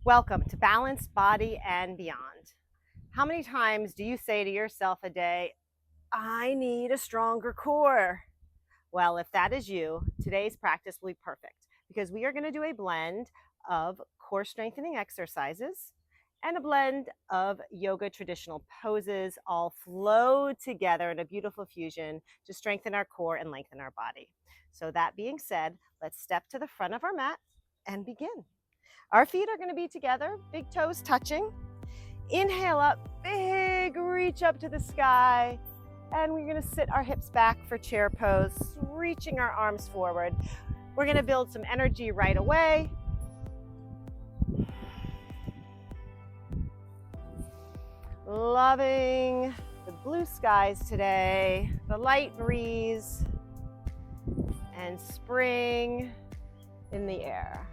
Welcome to Balanced Body and Beyond. How many times do you say to yourself a day, I need a stronger core? Well, if that is you, today's practice will be perfect because we are going to do a blend of core strengthening exercises and a blend of yoga traditional poses, all flow together in a beautiful fusion to strengthen our core and lengthen our body. So, that being said, let's step to the front of our mat and begin. Our feet are going to be together, big toes touching. Inhale up, big reach up to the sky. And we're going to sit our hips back for chair pose, reaching our arms forward. We're going to build some energy right away. Loving the blue skies today, the light breeze, and spring in the air.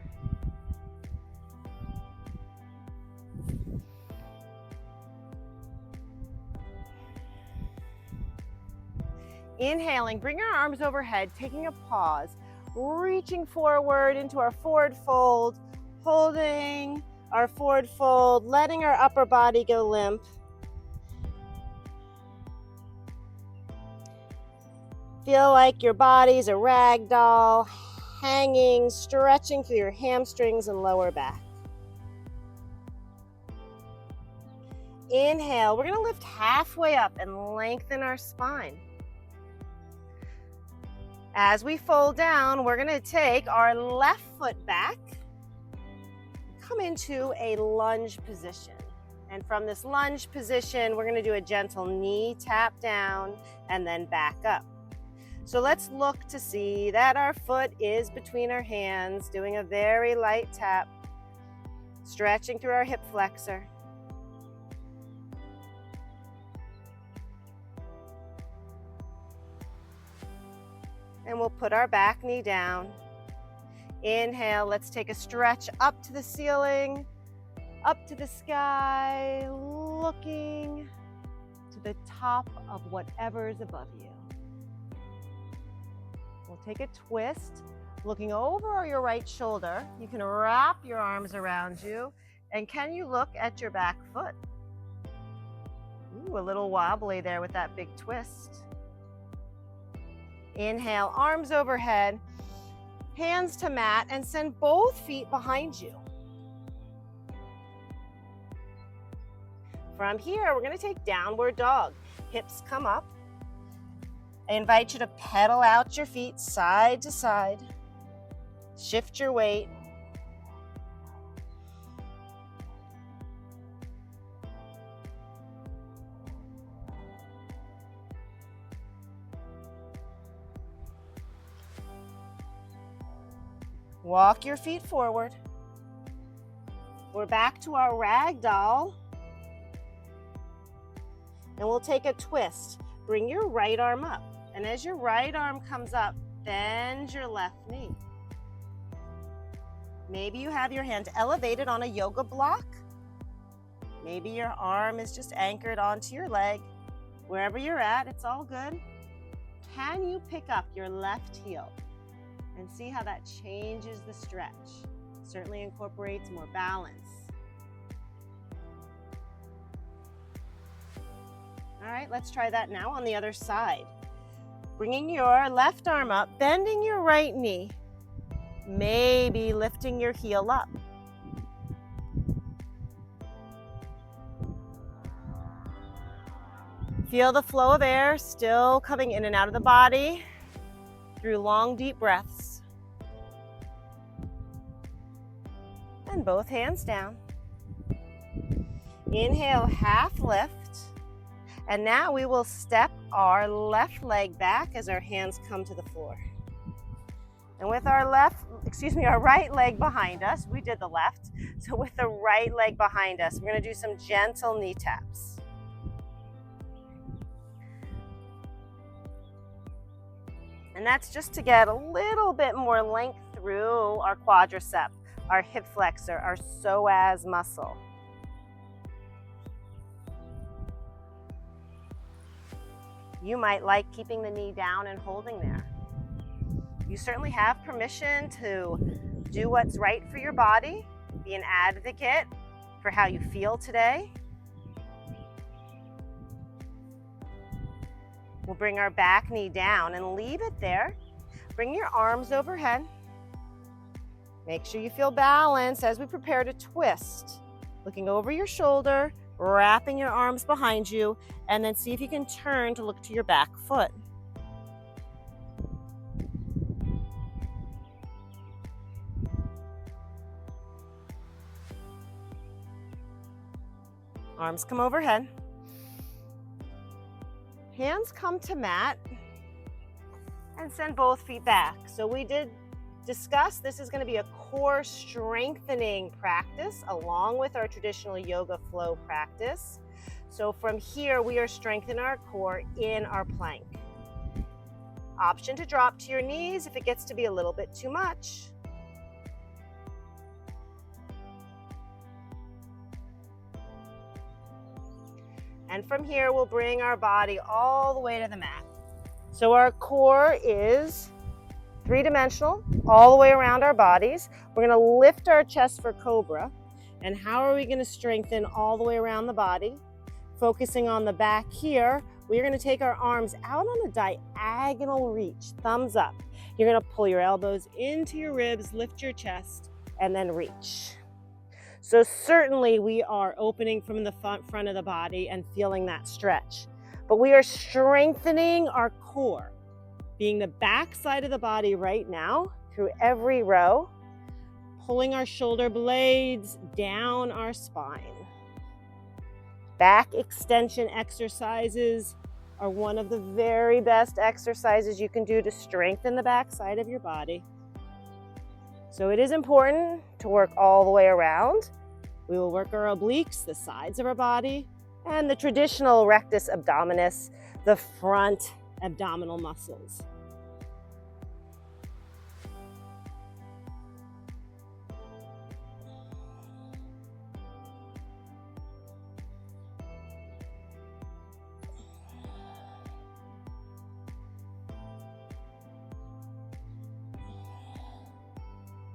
Inhaling, bring our arms overhead, taking a pause, reaching forward into our forward fold, holding our forward fold, letting our upper body go limp. Feel like your body's a rag doll, hanging, stretching through your hamstrings and lower back. Inhale, we're going to lift halfway up and lengthen our spine. As we fold down, we're going to take our left foot back, come into a lunge position. And from this lunge position, we're going to do a gentle knee tap down and then back up. So let's look to see that our foot is between our hands, doing a very light tap, stretching through our hip flexor. And we'll put our back knee down. Inhale, let's take a stretch up to the ceiling, up to the sky, looking to the top of whatever is above you. We'll take a twist, looking over your right shoulder. You can wrap your arms around you, and can you look at your back foot? Ooh, a little wobbly there with that big twist. Inhale, arms overhead, hands to mat, and send both feet behind you. From here, we're going to take downward dog. Hips come up. I invite you to pedal out your feet side to side. Shift your weight. Walk your feet forward. We're back to our rag doll. And we'll take a twist. Bring your right arm up. And as your right arm comes up, bend your left knee. Maybe you have your hand elevated on a yoga block. Maybe your arm is just anchored onto your leg. Wherever you're at, it's all good. Can you pick up your left heel and see how that changes the stretch? Certainly incorporates more balance. All right, let's try that now on the other side. Bringing your left arm up, bending your right knee, maybe lifting your heel up. Feel the flow of air still coming in and out of the body through long, deep breaths. And both hands down. Inhale, half lift. And now we will step our left leg back as our hands come to the floor. And with our right leg behind us, we did the left. So with the right leg behind us, we're going to do some gentle knee taps. And that's just to get a little bit more length through our quadricep, our hip flexor, our psoas muscle. You might like keeping the knee down and holding there. You certainly have permission to do what's right for your body. Be an advocate for how you feel today. We'll bring our back knee down and leave it there. Bring your arms overhead. Make sure you feel balanced as we prepare to twist. Looking over your shoulder, wrapping your arms behind you, and then see if you can turn to look to your back foot. Arms come overhead. Hands come to mat and send both feet back. So we did discuss this is going to be a core strengthening practice along with our traditional yoga flow practice. So from here, we are strengthening our core in our plank. Option to drop to your knees if it gets to be a little bit too much. And from here, we'll bring our body all the way to the mat. So our core is three-dimensional, all the way around our bodies. We're gonna lift our chest for cobra. And how are we gonna strengthen all the way around the body? Focusing on the back here, we're gonna take our arms out on a diagonal reach, thumbs up. You're gonna pull your elbows into your ribs, lift your chest, and then reach. So certainly we are opening from the front of the body and feeling that stretch. But we are strengthening our core, being the back side of the body right now through every row, pulling our shoulder blades down our spine. Back extension exercises are one of the very best exercises you can do to strengthen the back side of your body. So it is important to work all the way around. We will work our obliques, the sides of our body, and the traditional rectus abdominis, the front abdominal muscles.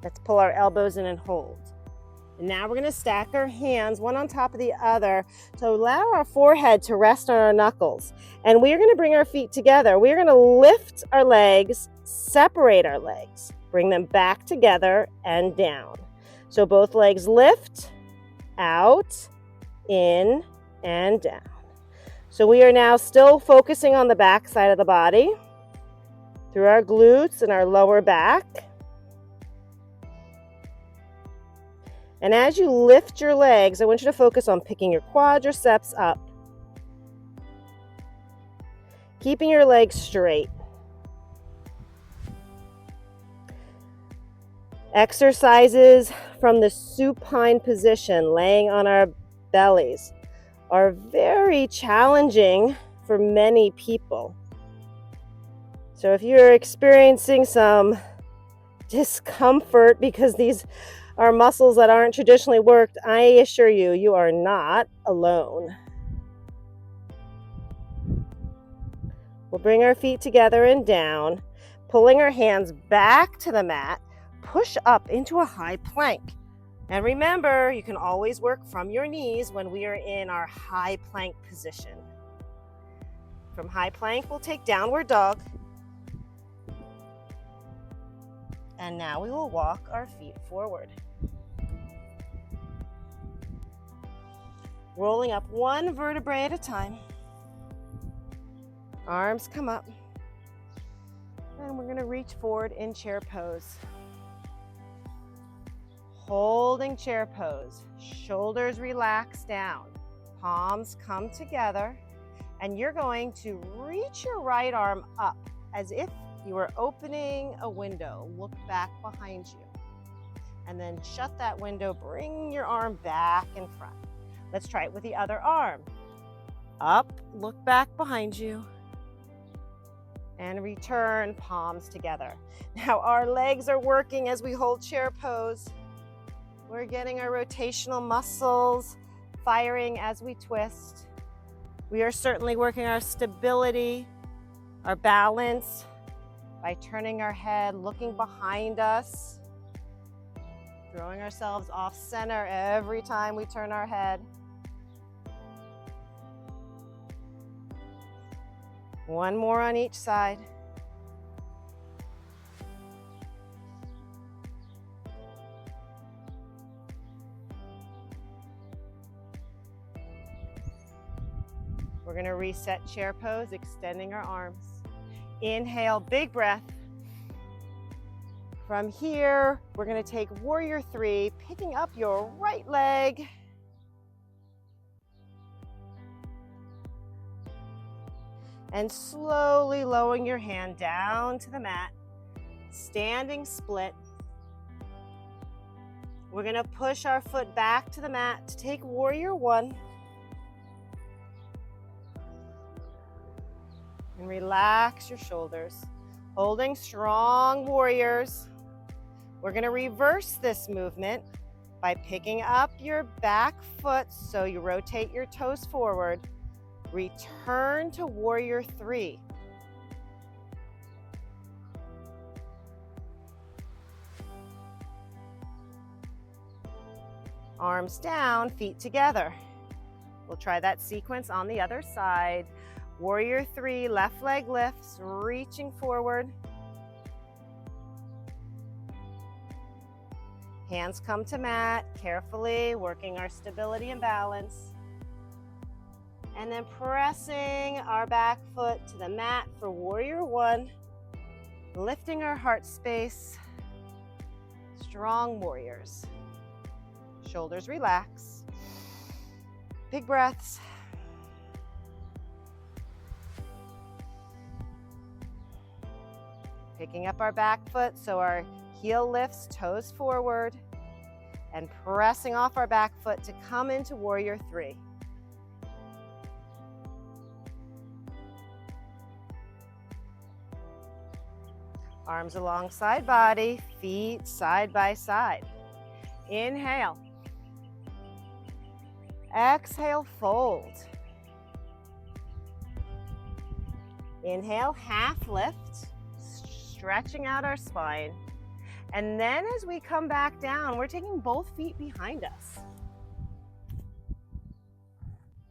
Let's pull our elbows in and hold. And now we're going to stack our hands one on top of the other to allow our forehead to rest on our knuckles. And we are going to bring our feet together. We are going to lift our legs, separate our legs, bring them back together and down. So both legs lift, out, in, and down. So we are now still focusing on the back side of the body through our glutes and our lower back. And as you lift your legs, I want you to focus on picking your quadriceps up. Keeping your legs straight. Exercises from the supine position, laying on our bellies, are very challenging for many people. So if you're experiencing some discomfort because these are muscles that aren't traditionally worked, I assure you, you are not alone. We'll bring our feet together and down, pulling our hands back to the mat, push up into a high plank. And remember, you can always work from your knees when we are in our high plank position. From high plank, we'll take downward dog. And now we will walk our feet forward. Rolling up one vertebrae at a time. Arms come up. And we're going to reach forward in chair pose. Holding chair pose. Shoulders relax down. Palms come together. And you're going to reach your right arm up as if you were opening a window. Look back behind you. And then shut that window. Bring your arm back in front. Let's try it with the other arm. Up, look back behind you. And return, palms together. Now our legs are working as we hold chair pose. We're getting our rotational muscles firing as we twist. We are certainly working our stability, our balance, by turning our head, looking behind us. Throwing ourselves off center every time we turn our head. One more on each side. We're going to reset chair pose, extending our arms. Inhale, big breath. From here, we're going to take warrior three, picking up your right leg. And slowly lowering your hand down to the mat, standing split. We're going to push our foot back to the mat to take warrior one. And relax your shoulders. Holding strong warriors. We're going to reverse this movement by picking up your back foot so you rotate your toes forward. Return to warrior three. Arms down, feet together. We'll try that sequence on the other side. Warrior three, left leg lifts, reaching forward. Hands come to mat, carefully working our stability and balance. And then pressing our back foot to the mat for warrior one, lifting our heart space. Strong warriors. Shoulders relax. Big breaths. Picking up our back foot so our heel lifts, toes forward, and pressing off our back foot to come into warrior three. Arms alongside body, feet side by side. Inhale. Exhale, fold. Inhale, half lift, stretching out our spine. And then as we come back down, we're taking both feet behind us.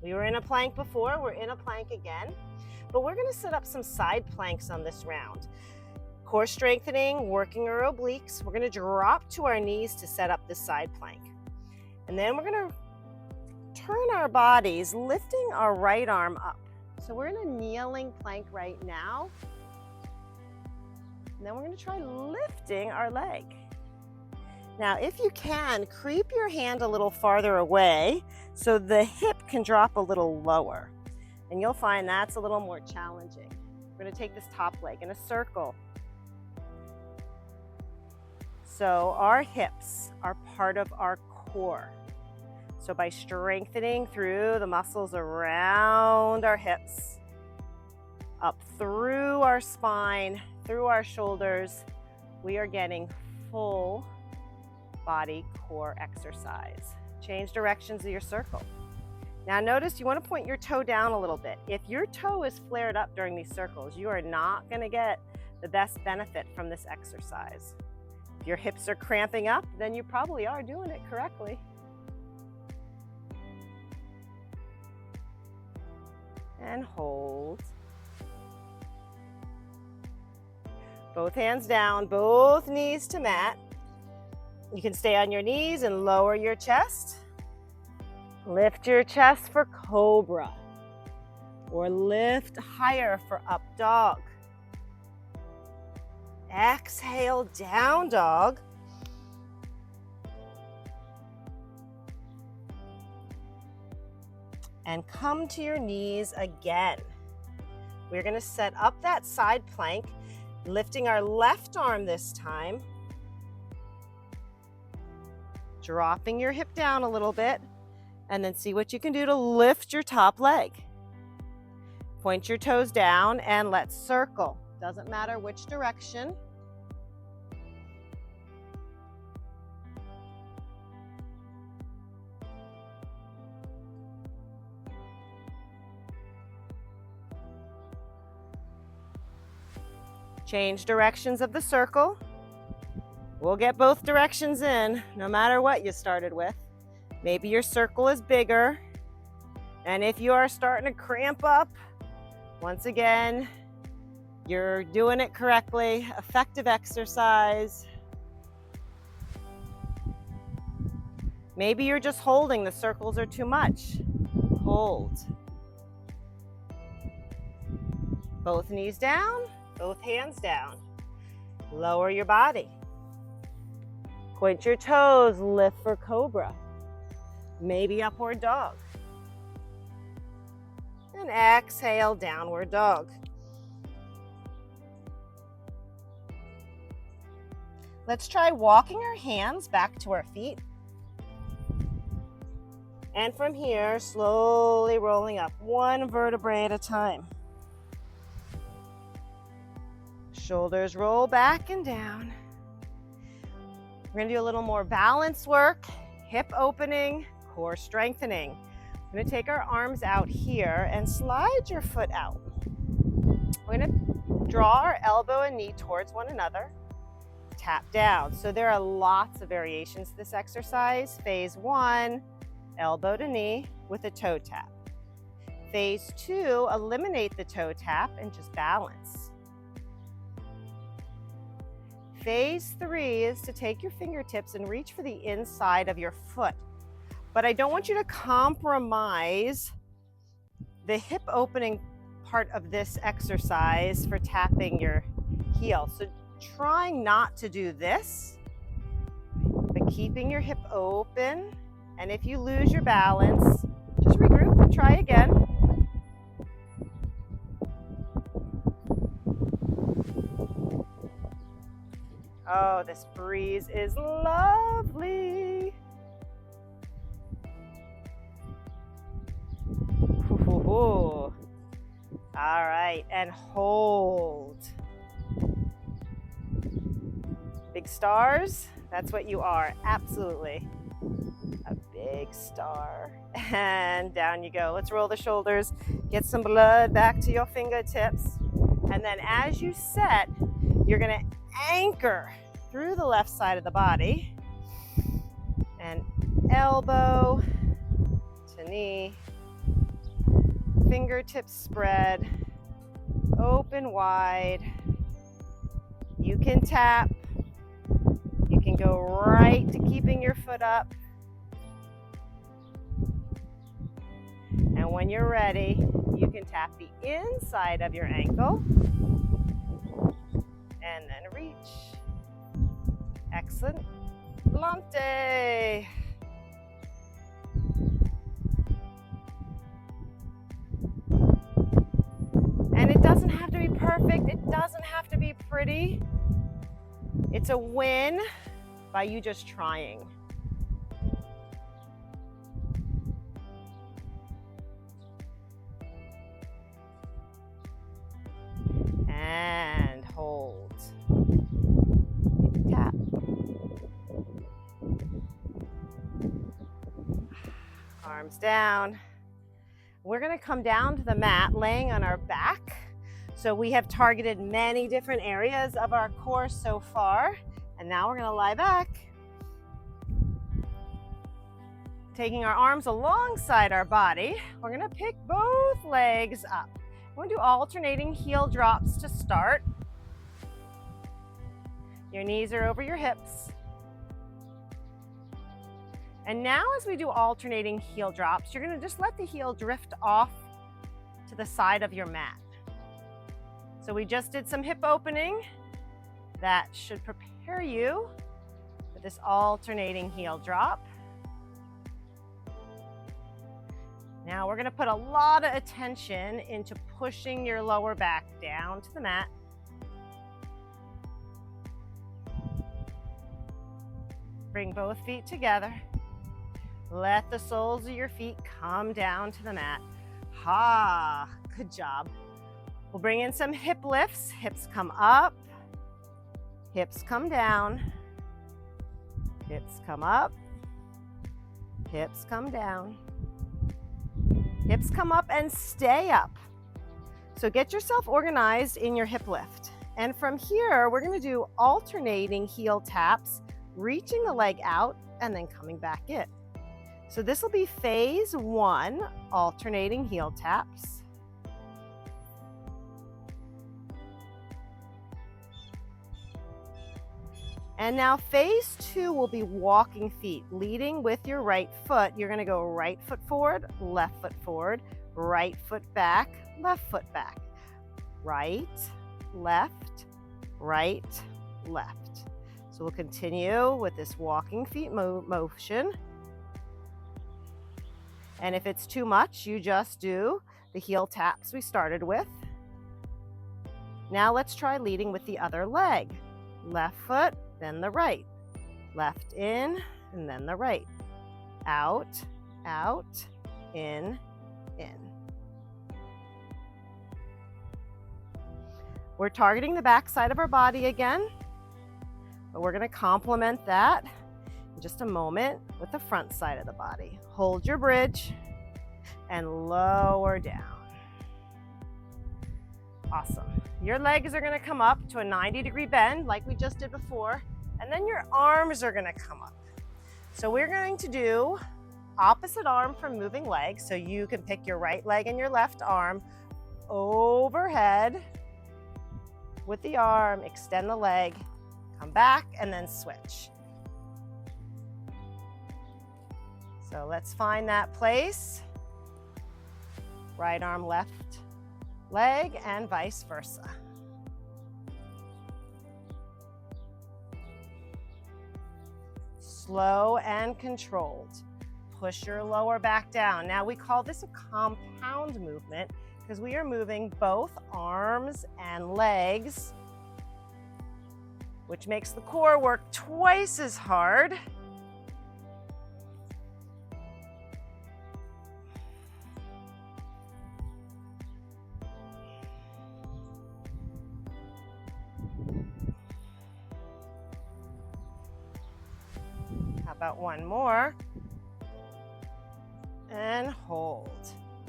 We were in a plank before, we're in a plank again, but we're going to set up some side planks on this round. Core strengthening, working our obliques. We're going to drop to our knees to set up this side plank. And then we're going to turn our bodies, lifting our right arm up. So we're in a kneeling plank right now. And then we're going to try lifting our leg. Now, if you can, creep your hand a little farther away so the hip can drop a little lower. And you'll find that's a little more challenging. We're going to take this top leg in a circle. So our hips are part of our core. So by strengthening through the muscles around our hips, up through our spine, through our shoulders, we are getting full body core exercise. Change directions of your circle. Now notice you want to point your toe down a little bit. If your toe is flared up during these circles, you are not going to get the best benefit from this exercise. If your hips are cramping up, then you probably are doing it correctly. And hold. Both hands down, both knees to mat. You can stay on your knees and lower your chest. Lift your chest for cobra, or lift higher for up dog. Exhale, down dog. And come to your knees again. We're going to set up that side plank, lifting our left arm this time. Dropping your hip down a little bit, and then see what you can do to lift your top leg. Point your toes down and let's circle. Doesn't matter which direction. Change directions of the circle. We'll get both directions in, no matter what you started with. Maybe your circle is bigger. And if you are starting to cramp up, once again, you're doing it correctly. Effective exercise. Maybe you're just holding, the circles are too much. Hold. Both knees down, both hands down. Lower your body. Point your toes, lift for cobra. Maybe upward dog. And exhale, downward dog. Let's try walking our hands back to our feet. And from here, slowly rolling up, one vertebrae at a time. Shoulders roll back and down. We're gonna do a little more balance work, hip opening, core strengthening. We're gonna take our arms out here and slide your foot out. We're gonna draw our elbow and knee towards one another. Tap down. So there are lots of variations to this exercise. Phase 1, elbow to knee with a toe tap. Phase 2, eliminate the toe tap and just balance. Phase 3 is to take your fingertips and reach for the inside of your foot. But I don't want you to compromise the hip opening part of this exercise for tapping your heel. So trying not to do this, but keeping your hip open. And if you lose your balance, just regroup and try again. Oh, this breeze is lovely. All right, and hold. Big stars, that's what you are, absolutely. A big star. And down you go. Let's roll the shoulders, get some blood back to your fingertips. And then as you set, you're gonna anchor through the left side of the body and elbow to knee, fingertips spread, open wide. You can tap, you can go right to keeping your foot up. And when you're ready, you can tap the inside of your ankle and then reach. Excellent. Lante. And it doesn't have to be perfect. It doesn't have to be pretty. It's a win by you just trying. And hold. Tap. Arms down. We're going to come down to the mat, laying on our back. So we have targeted many different areas of our core so far. And now we're going to lie back. Taking our arms alongside our body, we're going to pick both legs up. We're going to do alternating heel drops to start. Your knees are over your hips. And now as we do alternating heel drops, you're going to just let the heel drift off to the side of your mat. So we just did some hip opening. That should prepare you for this alternating heel drop. Now we're going to put a lot of attention into pushing your lower back down to the mat. Bring both feet together. Let the soles of your feet come down to the mat. Ha, good job. We'll bring in some hip lifts. Hips come up, hips come down, hips come up, hips come down. Hips come up and stay up. So get yourself organized in your hip lift. And from here, we're going to do alternating heel taps, reaching the leg out and then coming back in. So this will be phase 1, alternating heel taps. And now phase 2 will be walking feet, leading with your right foot. You're going to go right foot forward, right foot back, left foot back. Right, left, right, left. So we'll continue with this walking feet motion. And if it's too much, you just do the heel taps we started with. Now let's try leading with the other leg. Left foot, then the right. Left in, and then the right. Out, out, in, in. We're targeting the back side of our body again, but we're going to complement that in just a moment with the front side of the body. Hold your bridge and lower down. Awesome. Your legs are going to come up to a 90-degree bend like we just did before, and then your arms are going to come up. So we're going to do opposite arm from moving legs. So you can pick your right leg and your left arm overhead with the arm, extend the leg, come back, and then switch. So let's find that place. Right arm, left leg, and vice versa. Slow and controlled. Push your lower back down. Now we call this a compound movement because we are moving both arms and legs, which makes the core work twice as hard. How about one more? And hold.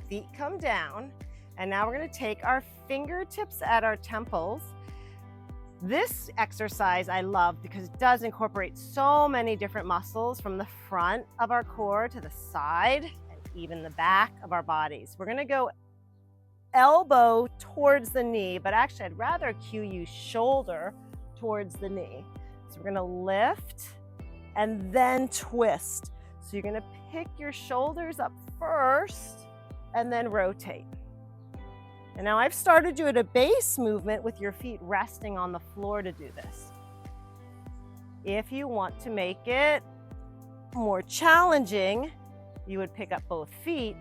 Feet come down. And now we're going to take our fingertips at our temples. This exercise I love because it does incorporate so many different muscles from the front of our core to the side and even the back of our bodies. We're going to go elbow towards the knee, but actually I'd rather cue you shoulder towards the knee. So we're going to lift and then twist. So you're going to pick your shoulders up first and then rotate. And now I've started you at a base movement with your feet resting on the floor to do this. If you want to make it more challenging, you would pick up both feet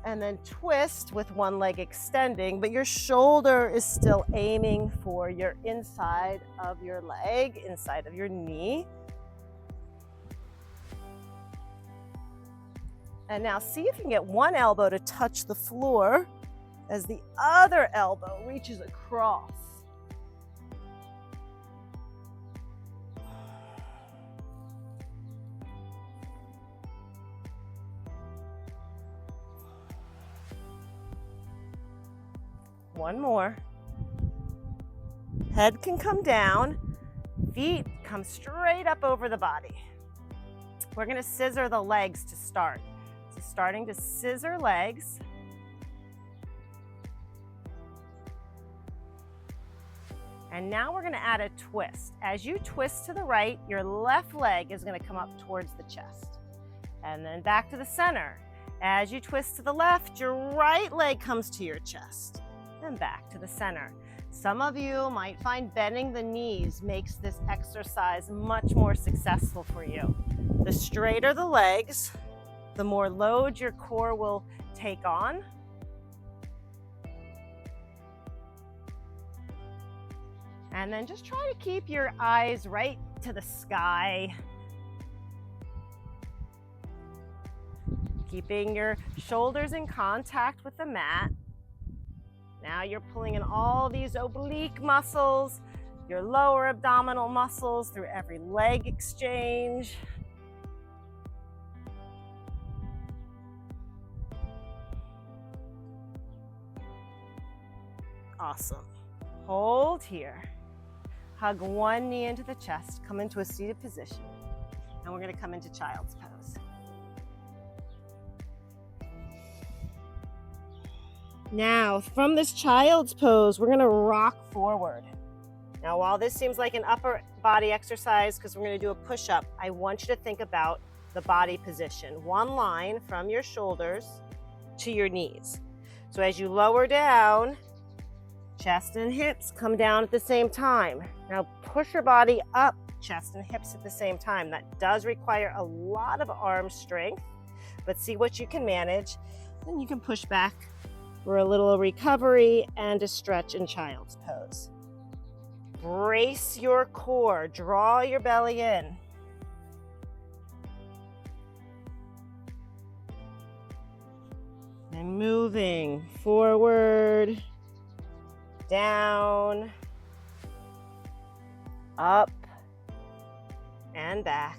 and then twist with one leg extending, but your shoulder is still aiming for your inside of your leg, inside of your knee. And now see if you can get one elbow to touch the floor as the other elbow reaches across. One more. Head can come down, feet come straight up over the body. We're going to scissor the legs to start. So starting to scissor legs. And now we're going to add a twist. As you twist to the right, your left leg is going to come up towards the chest. And then back to the center. As you twist to the left, your right leg comes to your chest. And back to the center. Some of you might find bending the knees makes this exercise much more successful for you. The straighter the legs, the more load your core will take on. And then just try to keep your eyes right to the sky. Keeping your shoulders in contact with the mat. Now you're pulling in all these oblique muscles, your lower abdominal muscles through every leg exchange. Awesome. Hold here. Hug one knee into the chest, come into a seated position, and we're going to come into child's pose. Now, from this child's pose, we're going to rock forward. Now, while this seems like an upper body exercise because we're going to do a push-up, I want you to think about the body position. One line from your shoulders to your knees. So as you lower down, chest and hips come down at the same time. Now push your body up, chest and hips at the same time. That does require a lot of arm strength, but see what you can manage. Then you can push back for a little recovery and a stretch in child's pose. Brace your core, draw your belly in. And moving forward, down, up, and back.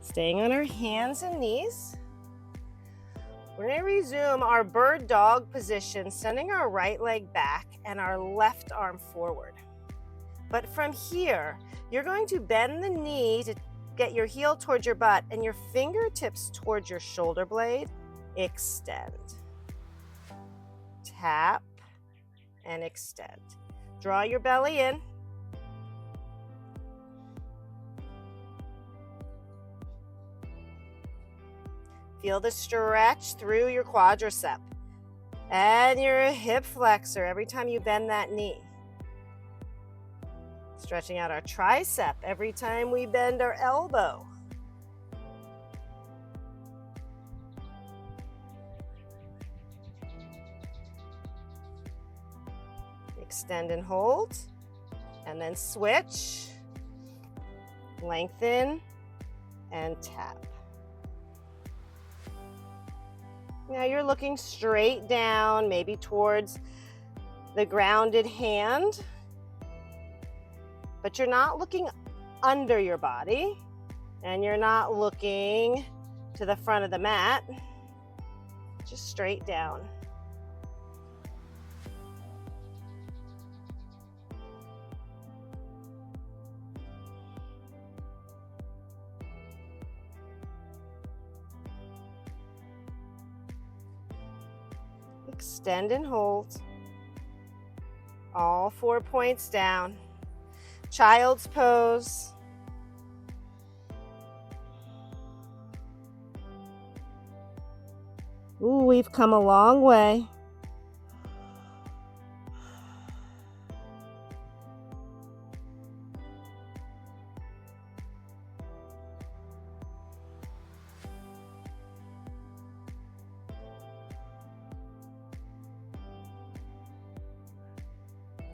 Staying on our hands and knees. We're going to resume our bird dog position, sending our right leg back and our left arm forward. But from here, you're going to bend the knee to get your heel towards your butt and your fingertips towards your shoulder blade. Extend. Tap and extend. Draw your belly in. Feel the stretch through your quadricep and your hip flexor every time you bend that knee. Stretching out our tricep every time we bend our elbow. Extend and hold, and then switch, lengthen, and tap. Now you're looking straight down, maybe towards the grounded hand, but you're not looking under your body, and you're not looking to the front of the mat, just straight down. Extend and hold. All 4 points down. Child's pose. Ooh, we've come a long way.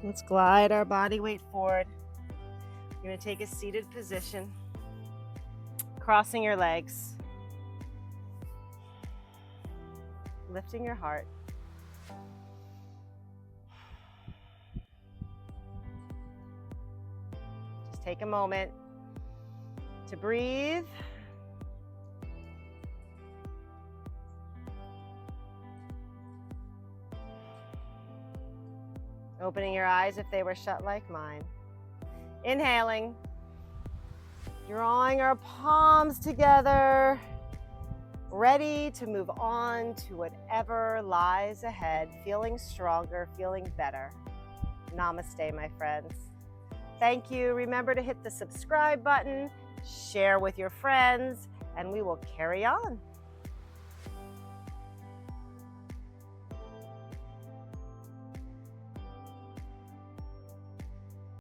Let's glide our body weight forward. You're going to take a seated position, crossing your legs, lifting your heart. Just take a moment to breathe. Opening your eyes if they were shut like mine. Inhaling. Drawing our palms together. Ready to move on to whatever lies ahead. Feeling stronger, feeling better. Namaste, my friends. Thank you. Remember to hit the subscribe button, share with your friends, and we will carry on.